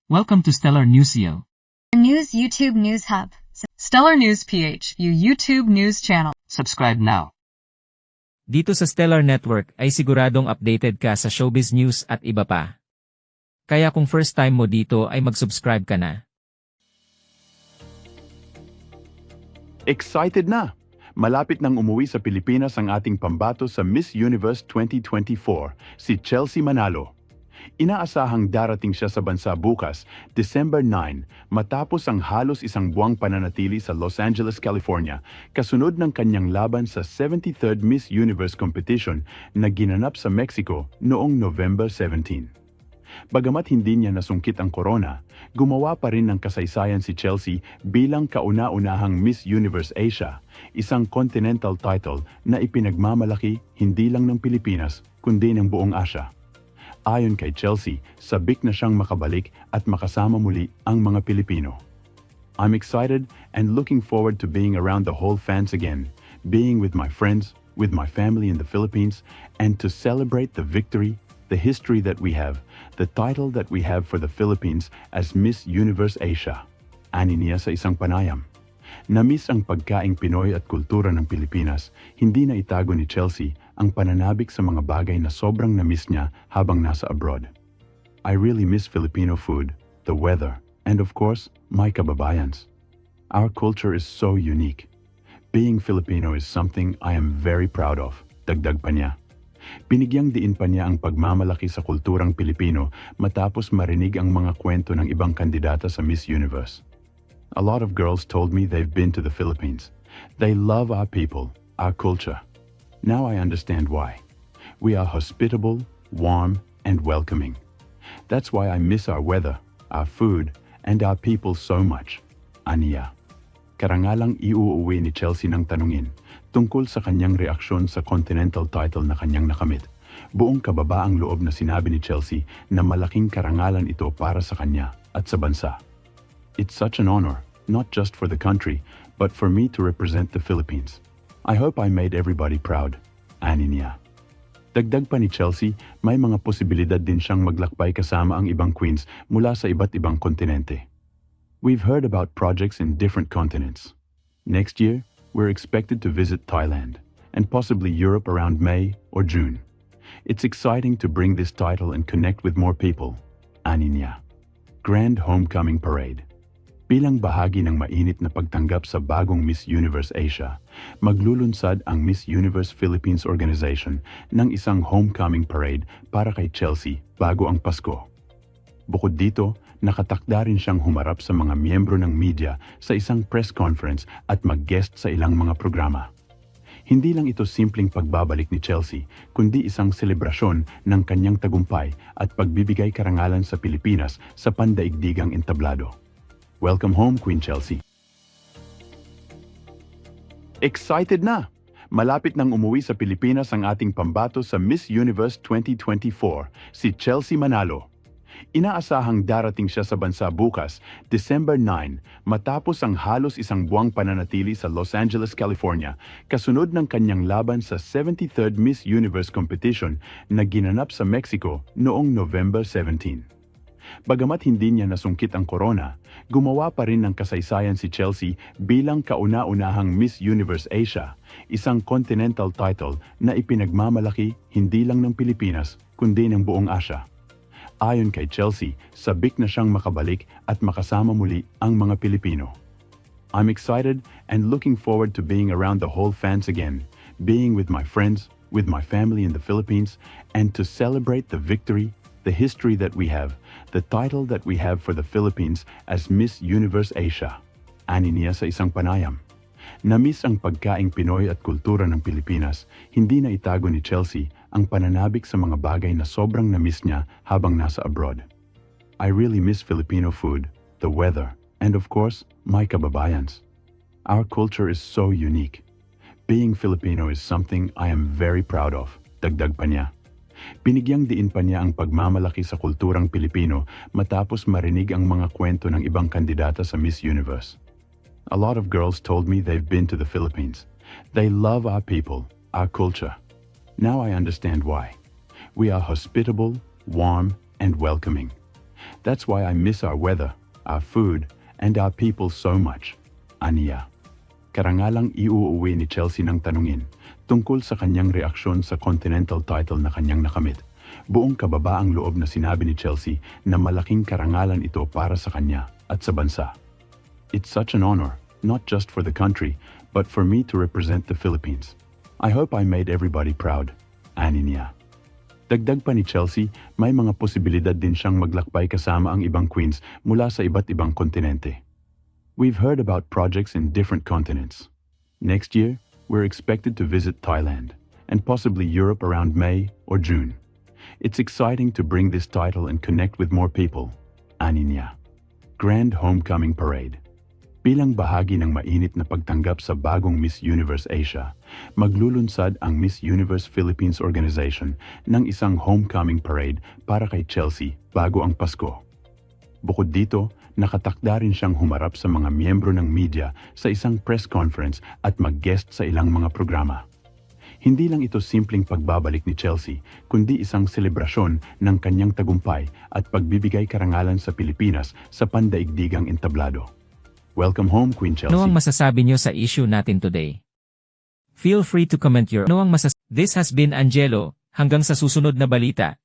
Welcome to Stellar Newsio. News YouTube News Hub. Stellar News PH, YouTube news channel. Subscribe now. Dito sa Stellar Network ay siguradong updated ka sa showbiz news at iba pa. Kaya kung first time mo dito ay mag-subscribe ka na. Excited na! Malapit nang umuwi sa Pilipinas ang ating pambato sa Miss Universe 2024, si Chelsea Manalo. Inaasahang darating siya sa bansa bukas, December 9, matapos ang halos isang buwang pananatili sa Los Angeles, California, kasunod ng kanyang laban sa 73rd Miss Universe competition na ginanap sa Mexico noong November 17. Bagamat hindi niya nasungkit ang corona, gumawa pa rin ng kasaysayan si Chelsea bilang kauna-unahang Miss Universe Asia, isang continental title na ipinagmamalaki hindi lang ng Pilipinas kundi ng buong Asia. Ayon kay Chelsea, sabik na siyang makabalik at makasama muli ang mga Pilipino. I'm excited and looking forward to being around the whole fans again, being with my friends, with my family in the Philippines, and to celebrate the victory, the history that we have, the title that we have for the Philippines as Miss Universe Asia. Ani niya sa isang panayam. Namiss ang pagkaing Pinoy at kultura ng Pilipinas, hindi na itago ni Chelsea ang pananabik sa mga bagay na sobrang namiss niya habang nasa abroad. I really miss Filipino food, the weather, and of course, my kababayans. Our culture is so unique. Being Filipino is something I am very proud of, dagdag pa niya. Binigyang diin pa niya ang pagmamalaki sa kulturang Pilipino matapos marinig ang mga kwento ng ibang kandidata sa Miss Universe. A lot of girls told me they've been to the Philippines. They love our people, our culture. Now I understand why. We are hospitable, warm, and welcoming. That's why I miss our weather, our food, and our people so much. Aniya. Karangalang iuuwi ni Chelsea ng tanungin tungkol sa kanyang reaksyon sa continental title na kanyang nakamit. Buong kababaang loob na sinabi ni Chelsea na malaking karangalan ito para sa kanya at sa bansa. It's such an honor, not just for the country, but for me to represent the Philippines. I hope I made everybody proud. Ani niya. Dagdag pa ni Chelsea, may mga posibilidad din siyang maglakbay kasama ang ibang queens mula sa iba't ibang kontinente. We've heard about projects in different continents. Next year, we're expected to visit Thailand, and possibly Europe around May or June. It's exciting to bring this title and connect with more people. Ani niya. Grand Homecoming Parade. Bilang bahagi ng mainit na pagtanggap sa bagong Miss Universe Asia, maglulunsad ang Miss Universe Philippines Organization ng isang homecoming parade para kay Chelsea bago ang Pasko. Bukod dito, nakatakda rin siyang humarap sa mga miyembro ng media sa isang press conference at mag-guest sa ilang mga programa. Hindi lang ito simpleng pagbabalik ni Chelsea, kundi isang selebrasyon ng kanyang tagumpay at pagbibigay karangalan sa Pilipinas sa pandaigdigang entablado. Welcome home, Queen Chelsea. Excited na! Malapit nang umuwi sa Pilipinas ang ating pambato sa Miss Universe 2024, si Chelsea Manalo. Inaasahang darating siya sa bansa bukas, December 9, matapos ang halos isang buwang pananatili sa Los Angeles, California, kasunod ng kanyang laban sa 73rd Miss Universe competition na ginanap sa Mexico noong November 17. Bagamat hindi niya nasungkit ang corona, gumawa pa rin ng kasaysayan si Chelsea bilang kauna-unahang Miss Universe Asia, isang continental title na ipinagmamalaki hindi lang ng Pilipinas kundi ng buong Asia. Ayon kay Chelsea, sabik na siyang makabalik at makasama muli ang mga Pilipino. I'm excited and looking forward to being around the whole fans again, being with my friends, with my family in the Philippines, and to celebrate the victory, the history that we have, the title that we have for the Philippines as Miss Universe Asia. Ani niya sa isang panayam. Namiss ang pagkaing Pinoy at kultura ng Pilipinas, hindi na itago ni Chelsea ang pananabik sa mga bagay na sobrang namiss niya habang nasa abroad. I really miss Filipino food, the weather, and of course, my kababayans. Our culture is so unique. Being Filipino is something I am very proud of, dagdag pa niya. Binigyang diin pa niya ang pagmamalaki sa kulturang Pilipino matapos marinig ang mga kwento ng ibang kandidata sa Miss Universe. A lot of girls told me they've been to the Philippines. They love our people, our culture. Now I understand why. We are hospitable, warm, and welcoming. That's why I miss our weather, our food, and our people so much. Aniya. Karangalang iuuwi ni Chelsea ng tanungin tungkol sa kanyang reaksyon sa Continental title na kanyang nakamit. Buong kababaang loob na sinabi ni Chelsea na malaking karangalan ito para sa kanya at sa bansa. It's such an honor, not just for the country, but for me to represent the Philippines. I hope I made everybody proud. Ani niya. Dagdag pa ni Chelsea, may mga posibilidad din siyang maglakbay kasama ang ibang queens mula sa iba't ibang kontinente. We've heard about projects in different continents. Next year, we're expected to visit Thailand and possibly Europe around May or June. It's exciting to bring this title and connect with more people. Ani niya. Grand Homecoming Parade. Bilang bahagi ng mainit na pagtanggap sa bagong Miss Universe Asia, maglulunsad ang Miss Universe Philippines Organization ng isang homecoming parade para kay Chelsea bago ang Pasko. Bukod dito, nakatakda rin siyang humarap sa mga miyembro ng media sa isang press conference at mag-guest sa ilang mga programa. Hindi lang ito simpleng pagbabalik ni Chelsea, kundi isang selebrasyon ng kanyang tagumpay at pagbibigay karangalan sa Pilipinas sa pandaigdigang entablado. Welcome home, Queen Chelsea. Ano ang masasabi nyo sa issue natin today? Feel free to comment your This has been Angelo, hanggang sa susunod na balita.